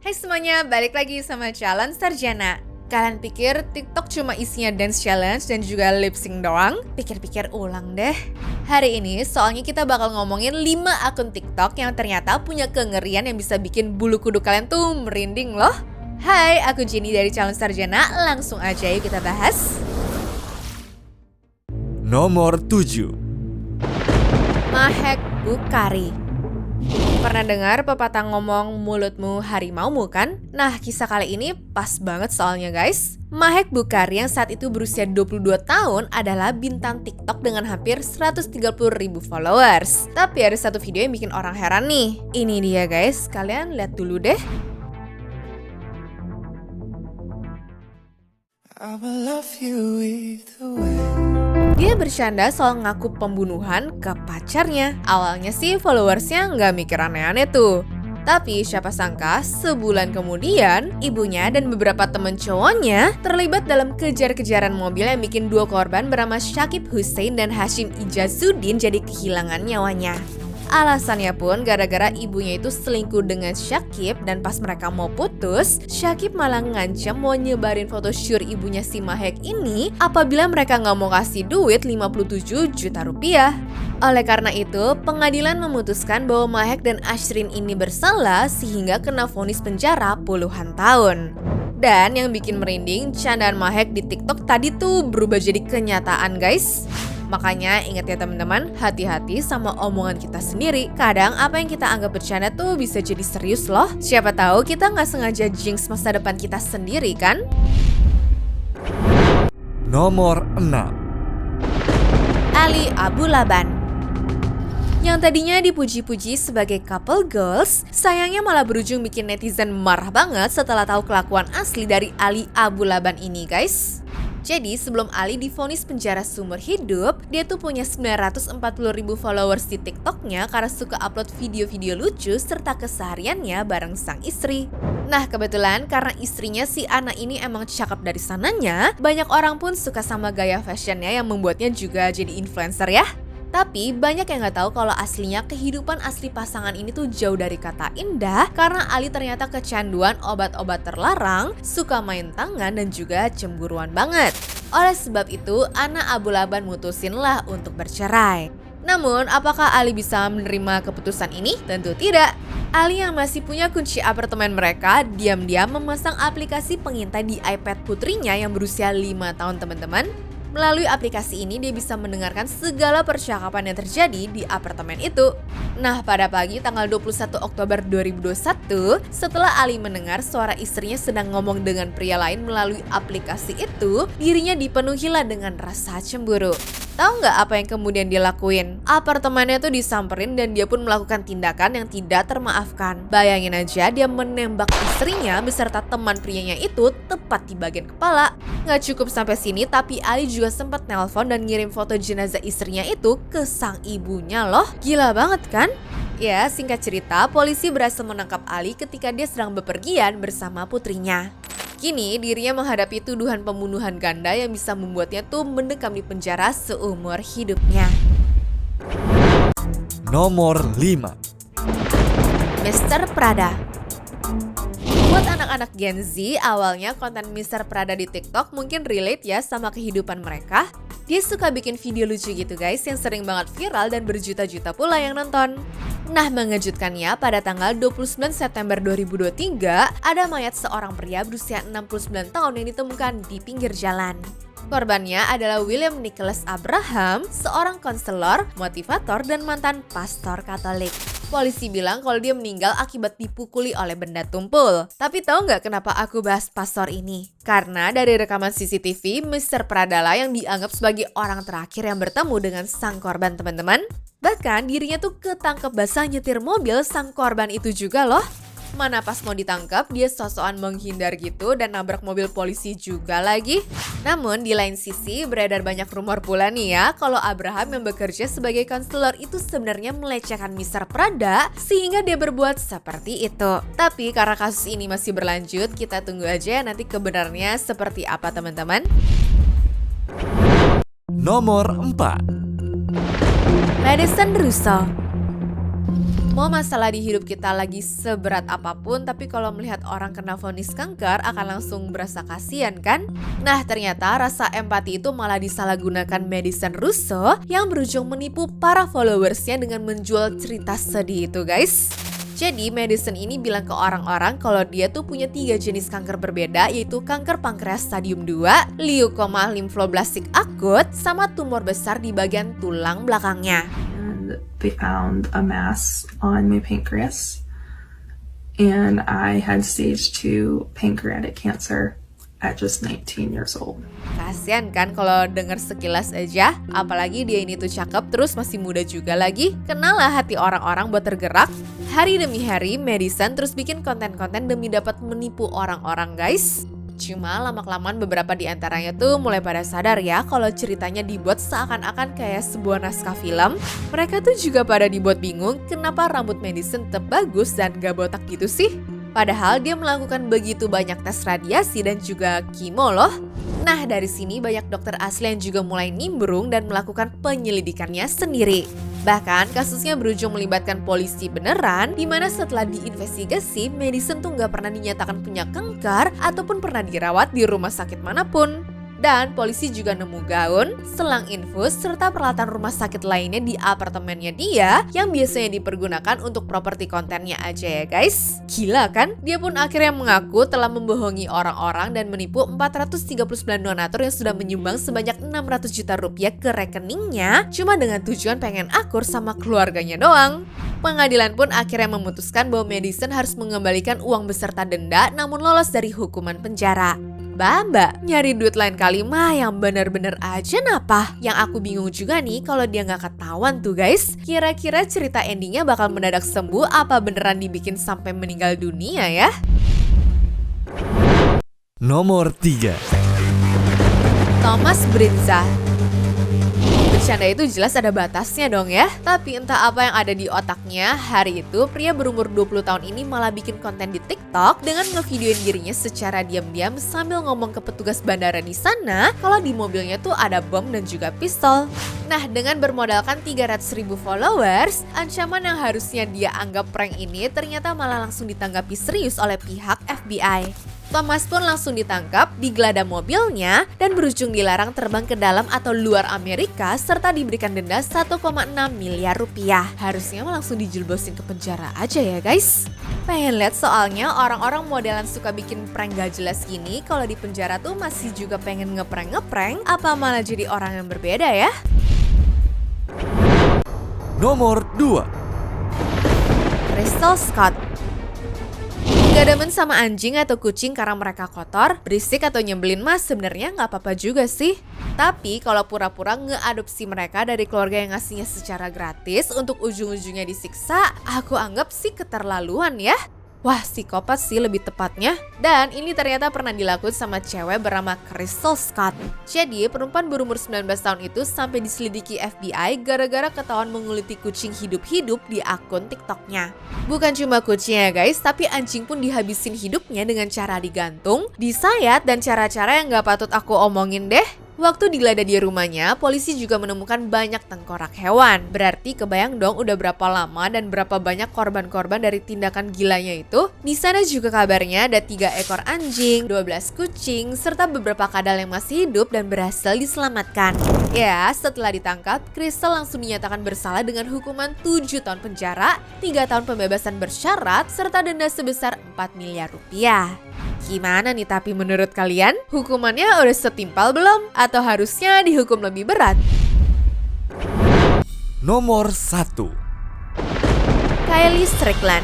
Hai semuanya, balik lagi sama Challenge Sarjana. Kalian pikir TikTok cuma isinya dance challenge dan juga lip sync doang? Pikir-pikir ulang deh. Hari ini soalnya kita bakal ngomongin 5 akun TikTok yang ternyata punya kengerian yang bisa bikin bulu kuduk kalian tuh merinding loh. Hai, aku Jenny dari Challenge Sarjana, langsung aja yuk kita bahas. Nomor 7. Mahek Bukhari. Pernah dengar pepatah ngomong mulutmu harimaumu kan? Nah, kisah kali ini pas banget soalnya guys. Mahek Bukhari yang saat itu berusia 22 tahun adalah bintang TikTok dengan hampir 130.000 followers. Tapi ada satu video yang bikin orang heran nih. Ini dia guys, kalian lihat dulu deh. I will love you either way. Dia bercanda soal ngaku pembunuhan ke pacarnya. Awalnya sih followersnya nggak mikir aneh-aneh tuh. Tapi siapa sangka sebulan kemudian ibunya dan beberapa temen cowoknya terlibat dalam kejar-kejaran mobil yang bikin dua korban bernama Syakib Hussein dan Hashim Ijazuddin jadi kehilangan nyawanya. Alasannya pun gara-gara ibunya itu selingkuh dengan Syakib dan pas mereka mau putus, Syakib malah ngancam mau nyebarin foto syur ibunya si Mahek ini apabila mereka nggak mau kasih duit 57 juta rupiah. Oleh karena itu, pengadilan memutuskan bahwa Mahek dan Ashrin ini bersalah sehingga kena vonis penjara puluhan tahun. Dan yang bikin merinding, candaan Mahek di TikTok tadi tuh berubah jadi kenyataan guys. Makanya ingat ya teman-teman, hati-hati sama omongan kita sendiri. Kadang apa yang kita anggap bercanda tuh bisa jadi serius loh. Siapa tahu kita nggak sengaja jinx masa depan kita sendiri kan? Nomor 6. Ali Abu Laban. Yang tadinya dipuji-puji sebagai couple goals, sayangnya malah berujung bikin netizen marah banget setelah tahu kelakuan asli dari Ali Abu Laban ini guys. Jadi sebelum Ali divonis penjara seumur hidup, dia tuh punya 940.000 followers di TikToknya karena suka upload video-video lucu serta kesehariannya bareng sang istri. Nah kebetulan karena istrinya si anak ini emang cakep dari sananya, banyak orang pun suka sama gaya fashionnya yang membuatnya juga jadi influencer ya. Tapi banyak yang gak tahu kalau aslinya kehidupan asli pasangan ini tuh jauh dari kata indah karena Ali ternyata kecanduan obat-obat terlarang, suka main tangan dan juga cemburuan banget. Oleh sebab itu, anak Abu Laban mutusin lah untuk bercerai. Namun, apakah Ali bisa menerima keputusan ini? Tentu tidak. Ali yang masih punya kunci apartemen mereka, diam-diam memasang aplikasi pengintai di iPad putrinya yang berusia 5 tahun teman-teman. Melalui aplikasi ini dia bisa mendengarkan segala percakapan yang terjadi di apartemen itu. Nah pada pagi tanggal 21 Oktober 2021, setelah Ali mendengar suara istrinya sedang ngomong dengan pria lain melalui aplikasi itu, dirinya dipenuhilah dengan rasa cemburu. Tahu nggak apa yang kemudian dia lakuin? Apartemennya tuh disamperin dan dia pun melakukan tindakan yang tidak termaafkan. Bayangin aja dia menembak istrinya beserta teman prianya itu tepat di bagian kepala. Nggak cukup sampai sini, tapi Ali juga sempat nelpon dan ngirim foto jenazah istrinya itu ke sang ibunya loh. Gila banget kan? Ya, singkat cerita, polisi berhasil menangkap Ali ketika dia sedang bepergian bersama putrinya. Kini dirinya menghadapi tuduhan pembunuhan ganda yang bisa membuatnya tuh mendekam di penjara seumur hidupnya. Nomor 5. Mr. Prada. Buat anak-anak Gen Z, awalnya konten Mr. Prada di TikTok mungkin relate ya sama kehidupan mereka. Dia suka bikin video lucu gitu guys yang sering banget viral dan berjuta-juta pula yang nonton. Nah mengejutkannya pada tanggal 29 September 2023 ada mayat seorang pria berusia 69 tahun yang ditemukan di pinggir jalan. Korbannya adalah William Nicholas Abraham, seorang konselor, motivator, dan mantan pastor Katolik. Polisi bilang kalau dia meninggal akibat dipukuli oleh benda tumpul. Tapi tahu nggak kenapa aku bahas pastor ini? Karena dari rekaman CCTV, Mr. Prada lah yang dianggap sebagai orang terakhir yang bertemu dengan sang korban teman-teman. Bahkan dirinya tuh ketangkep basah nyetir mobil sang korban itu juga loh. Mana pas mau ditangkap, dia sosokan menghindar gitu dan nabrak mobil polisi juga lagi. Namun di lain sisi beredar banyak rumor pula nih ya kalau Abraham yang bekerja sebagai konselor itu sebenarnya melecehkan Mr. Prada sehingga dia berbuat seperti itu. Tapi karena kasus ini masih berlanjut, kita tunggu aja nanti kebenarannya seperti apa teman-teman. Nomor 4. Madison Russo. Mau masalah di hidup kita lagi seberat apapun, tapi kalau melihat orang kena vonis kanker akan langsung berasa kasihan kan? Nah, ternyata rasa empati itu malah disalahgunakan Madison Russo yang berujung menipu para followersnya dengan menjual cerita sedih itu guys. Jadi Madison ini bilang ke orang-orang kalau dia tuh punya 3 jenis kanker berbeda, yaitu kanker pankreas stadium 2, leukoma limfoblastik akut, sama tumor besar di bagian tulang belakangnya. They found a mass on my pancreas, and I had stage 2 pancreatic cancer at just 19 years old. Kasian kan kalau denger sekilas aja, apalagi dia ini tuh cakep terus masih muda juga lagi. Kenalah hati orang-orang buat tergerak. Hari demi hari, Madison terus bikin konten-konten demi dapat menipu orang-orang guys. Cuma lama-kelamaan beberapa di antaranya tuh mulai pada sadar ya kalau ceritanya dibuat seakan-akan kayak sebuah naskah film. Mereka tuh juga pada dibuat bingung kenapa rambut Madison tetap bagus dan gak botak gitu sih. Padahal dia melakukan begitu banyak tes radiasi dan juga kimo loh. Nah, dari sini banyak dokter asli yang juga mulai nimbrung dan melakukan penyelidikannya sendiri. Bahkan kasusnya berujung melibatkan polisi beneran, dimana setelah diinvestigasi, Madison tuh nggak pernah dinyatakan punya kanker ataupun pernah dirawat di rumah sakit manapun. Dan polisi juga nemu gaun, selang infus, serta peralatan rumah sakit lainnya di apartemennya dia yang biasanya dipergunakan untuk properti kontennya aja ya guys. Gila kan? Dia pun akhirnya mengaku telah membohongi orang-orang dan menipu 439 donatur yang sudah menyumbang sebanyak 600 juta rupiah ke rekeningnya cuma dengan tujuan pengen akur sama keluarganya doang. Pengadilan pun akhirnya memutuskan bahwa Madison harus mengembalikan uang beserta denda namun lolos dari hukuman penjara. Mbak, nyari duit lain kali mah yang bener-bener aja napa? Yang aku bingung juga nih kalau dia nggak ketahuan tuh guys. Kira-kira cerita endingnya bakal mendadak sembuh apa beneran dibikin sampai meninggal dunia ya? Nomor 3. Thomas Brinza. Bercanda itu jelas ada batasnya dong ya. Tapi entah apa yang ada di otaknya, hari itu pria berumur 20 tahun ini malah bikin konten di TikTok dengan ngevideoin dirinya secara diam-diam sambil ngomong ke petugas bandara di sana kalau di mobilnya tuh ada bom dan juga pistol. Nah, dengan bermodalkan 300.000 followers, ancaman yang harusnya dia anggap prank ini ternyata malah langsung ditanggapi serius oleh pihak FBI. Thomas pun langsung ditangkap, digeledah mobilnya, dan berujung dilarang terbang ke dalam atau luar Amerika serta diberikan denda 1,6 miliar rupiah. Harusnya langsung dijilbosin ke penjara aja ya guys. Pengen lihat soalnya orang-orang modelan suka bikin prank gak jelas gini, kalau di penjara tuh masih juga pengen ngeprank, apa malah jadi orang yang berbeda ya? Nomor 2. Crystal Scott. Gak demen sama anjing atau kucing karena mereka kotor, berisik atau nyebelin mah sebenarnya nggak apa-apa juga sih. Tapi kalau pura-pura ngeadopsi mereka dari keluarga yang ngasihnya secara gratis untuk ujung-ujungnya disiksa, aku anggap sih keterlaluan ya. Wah, psikopat sih lebih tepatnya. Dan ini ternyata pernah dilakukan sama cewek bernama Crystal Scott. Jadi, perempuan berumur 19 tahun itu sampai diselidiki FBI gara-gara ketahuan menguliti kucing hidup-hidup di akun TikToknya. Bukan cuma kucing ya guys, tapi anjing pun dihabisin hidupnya dengan cara digantung, disayat, dan cara-cara yang gak patut aku omongin deh. Waktu digeledah di rumahnya, polisi juga menemukan banyak tengkorak hewan. Berarti kebayang dong udah berapa lama dan berapa banyak korban-korban dari tindakan gilanya itu. Di sana juga kabarnya ada 3 ekor anjing, 12 kucing, serta beberapa kadal yang masih hidup dan berhasil diselamatkan. Ya, setelah ditangkap, Crystal langsung dinyatakan bersalah dengan hukuman 7 tahun penjara, 3 tahun pembebasan bersyarat, serta denda sebesar 4 miliar rupiah. Gimana nih tapi menurut kalian? Hukumannya udah setimpal belum? Atau harusnya dihukum lebih berat? Nomor 1. Kylie Strickland.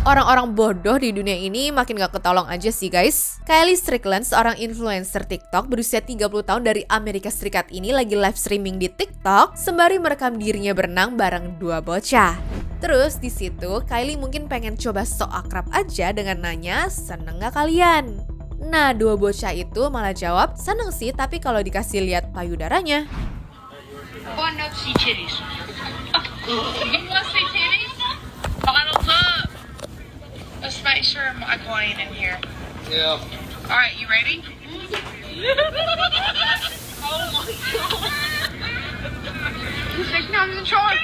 Orang-orang bodoh di dunia ini makin gak ketolong aja sih guys. Kylie Strickland, seorang influencer TikTok berusia 30 tahun dari Amerika Serikat ini lagi live streaming di TikTok sembari merekam dirinya berenang bareng 2 bocah. Terus di situ Kylie mungkin pengen coba sok akrab aja dengan nanya, seneng gak kalian? Nah, 2 bocah itu malah jawab, seneng sih tapi kalau dikasih lihat payudaranya. Oh, no, see titties. You want to see titties? Bottle up. Let's make sure Michael ain't in here. Yeah. All right, you ready? Oh my God. 6 times the charge.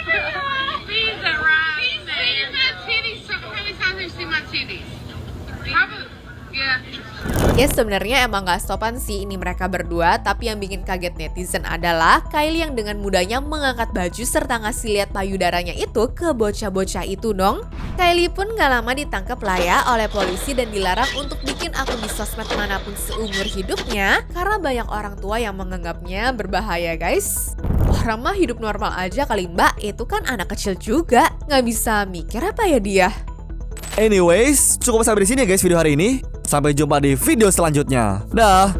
He's a right. seen my titties. So how many times have you seen my titties? Probably. Yeah. Ya sebenarnya emang gak stopan sih ini mereka berdua, tapi yang bikin kaget netizen adalah Kylie yang dengan mudahnya mengangkat baju serta ngasih lihat payudaranya itu ke bocah-bocah itu dong. Kylie pun gak lama ditangkap lah ya oleh polisi dan dilarang untuk bikin akun di sosmed manapun seumur hidupnya karena banyak orang tua yang menganggapnya berbahaya guys. Orang mah hidup normal aja kali mbak, itu kan anak kecil juga, gak bisa mikir apa ya dia. Anyways, cukup sampai di sini ya guys video hari ini. Sampai jumpa di video selanjutnya. Dah.